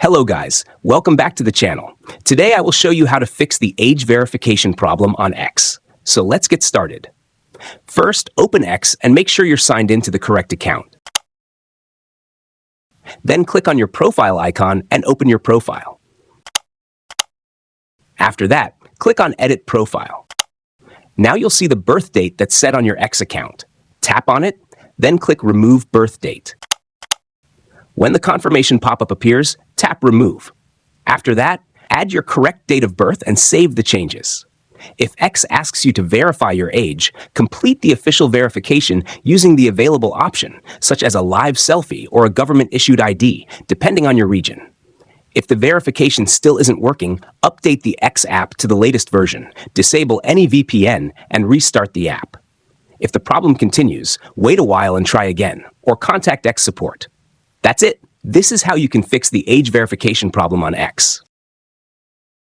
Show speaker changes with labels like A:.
A: Hello guys, welcome back to the channel. Today I will show you how to fix the age verification problem on X. So let's get started. First, open X and make sure you're signed in to the correct account. Then click on your profile icon and open your profile. After that, click on Edit Profile. Now you'll see the birth date that's set on your X account. Tap on it, then click Remove Birth Date. When the confirmation pop-up appears, tap Remove. After that, add your correct date of birth and save the changes. If X asks you to verify your age, complete the official verification using the available option, such as a live selfie or a government-issued ID, depending on your region. If the verification still isn't working, update the X app to the latest version, disable any VPN, and restart the app. If the problem continues, wait a while and try again, or contact X support. That's it. This is how you can fix the age verification problem on X.